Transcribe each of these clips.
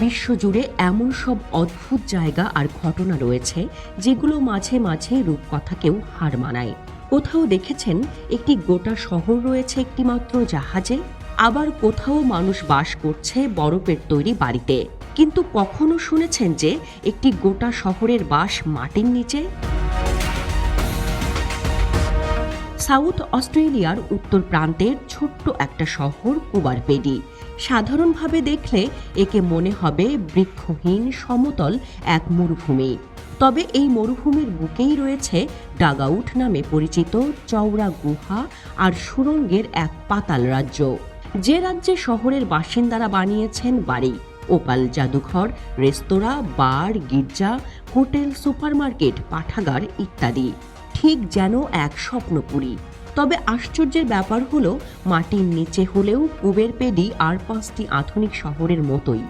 বিশ্বজুড়ে এমন সব অদ্ভুত জায়গা আর ঘটনা রয়েছে যেগুলো মাঝে মাঝে রূপকথাকেও হার মানায়। কোথাও দেখেছেন একটি গোটা শহর রয়েছে একটিমাত্র জাহাজে, আবার কোথাও মানুষ বাস করছে বরফের তৈরি বাড়িতে। কিন্তু কখনো শুনেছেন যে একটি গোটা শহরের বাস মাটির নিচে? সাউথ অস্ট্রেলিয়ার উত্তর প্রান্তের ছোট্ট একটা শহর কুবার পেডি। সাধারণভাবে দেখলে একে মনে হবে বৃক্ষহীন সমতল এক মরুভূমি। তবে এই মরুভূমির বুকেই রয়েছে ডাগআউট নামে পরিচিত চওড়া গুহা আর সুড়ঙ্গের এক পাতাল রাজ্য, যে রাজ্যে শহরের বাসিন্দারা বানিয়েছেন বাড়ি, ওপাল জাদুঘর, রেস্তোরাঁ, বার, গির্জা, হোটেল, সুপারমার্কেট, পাঠাগার ইত্যাদি। ঠিক যেন এক স্বপ্নপুরী। তবে আশ্চর্যের ব্যাপার হলো, মাটির নিচে হলেও কুবের পেডি আর 5টি আধুনিক শহরের মতোই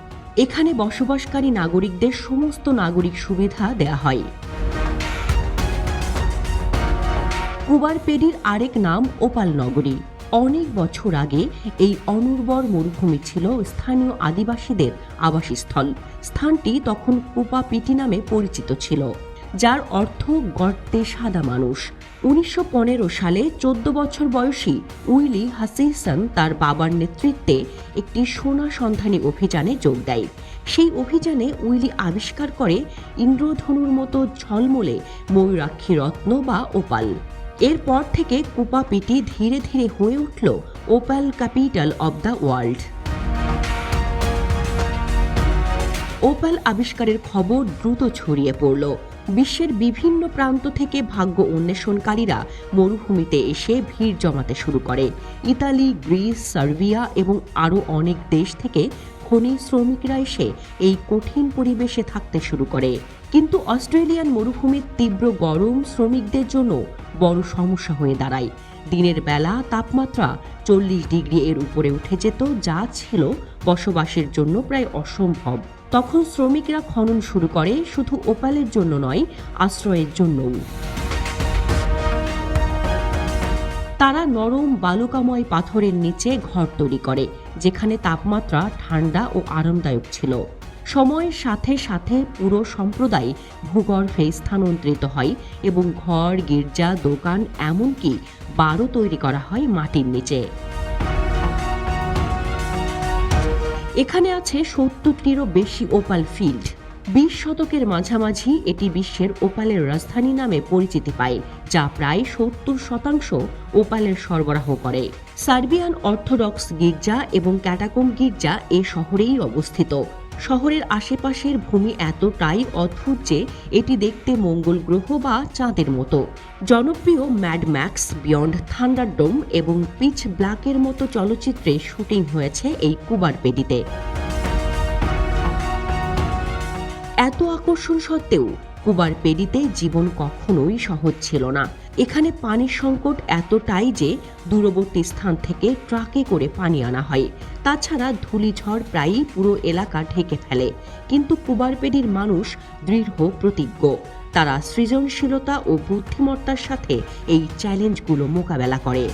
এখানে বসবাসকারী নাগরিকদের সমস্ত নাগরিক সুবিধা দেয়া হয়। কুবার পেডির আরেক নাম ওপাল নগরী। অনেক বছর আগে এই অনুর্বর মরুভূমি ছিল স্থানীয় আদিবাসীদের আবাসস্থল। স্থানটি তখন কুপা পিটি নামে পরিচিত ছিল, যার অর্থ গর্তে সাদা মানুষ। 1915 সালে 14 বছর বয়সী উইলি হাচিসন তার বাবার নেতৃত্বে একটি সোনা সন্ধানী অভিযানে যোগ দেয়। সেই অভিযানে উইলি আবিষ্কার করে ইন্দ্রধনুর মতো ঝলমলে ময়ূরাক্ষী রত্ন বা ওপাল। এরপর থেকে কুপা পিটি ধীরে ধীরে হয়ে উঠল opal capital of the world. Opal আবিষ্কারের খবর দ্রুত ছড়িয়ে পড়ল। বিশ্বের বিভিন্ন প্রান্ত থেকে ভাগ্য অন্বেষণকারীরা মরুভূমিতে এসে ভিড় জমাতে শুরু করে। ইতালি, গ্রিস, সার্বিয়া এবং আরও অনেক দেশ থেকে খনি শ্রমিকরা এসে এই কঠিন পরিবেশে থাকতে শুরু করে। কিন্তু অস্ট্রেলিয়ান মরুভূমির তীব্র গরম শ্রমিকদের জন্য বড় সমস্যা হয়ে দাঁড়ায়। দিনের বেলা তাপমাত্রা 40 ডিগ্রি এর উপরে উঠে যেত, যা ছিল বসবাসের জন্য প্রায় অসম্ভব। তখন শ্রমিকরা খনন শুরু করে, শুধু ওপালের জন্য নয়, আশ্রয়ের জন্যও। তারা নরম বালুকাময় পাথরের নিচে ঘর তৈরি করে, যেখানে তাপমাত্রা ঠান্ডা ও আরামদায়ক ছিল। সময়ের সাথে সাথে পুরো সম্প্রদায় ভূগর্ভে স্থানান্তরিত হয় এবং ঘর, গির্জা, দোকান, এমনকি বারও তৈরি করা হয় মাটির নিচে। এখানে আছে 70টিরও বেশি ওপাল ফিল্ড। 20 শতকের মাঝামাঝি এটি বিশ্বের ওপালের রাজধানী নামে পরিচিতি পায়, যা প্রায় 70% ওপালের সরবরাহ করে। সার্বিয়ান অর্থোডক্স গির্জা এবং ক্যাটাকম্ব গির্জা এ শহরেই অবস্থিত। শহরের আশেপাশের ভূমি এতটাই অদ্ভুত যে এটি দেখতে মঙ্গল গ্রহ বা চাঁদের মতো। জনপ্রিয় ম্যাড ম্যাক্স, বিয়ন্ড থান্ডারডোম এবং পিচ ব্ল্যাকের মতো চলচ্চিত্রে শুটিং হয়েছে এই কুবার পেডিতে। এত আকর্ষণ সত্ত্বেও কুবার পেডিতে জীবন কখনোই সহজ ছিল না। এখানে পানির সংকট এতটাই যে দূরবর্তী স্থান থেকে ট্রাকে করে পানি আনা হয়। তাছাড়া ধূলিঝড় প্রায়ই পুরো এলাকা ঢেকে ফেলে। কিন্তু কুবার পেডির মানুষ দৃঢ় প্রতিজ্ঞ। তারা সৃজনশীলতা ও বুদ্ধিমত্তার সাথে এই চ্যালেঞ্জগুলো মোকাবেলা করে।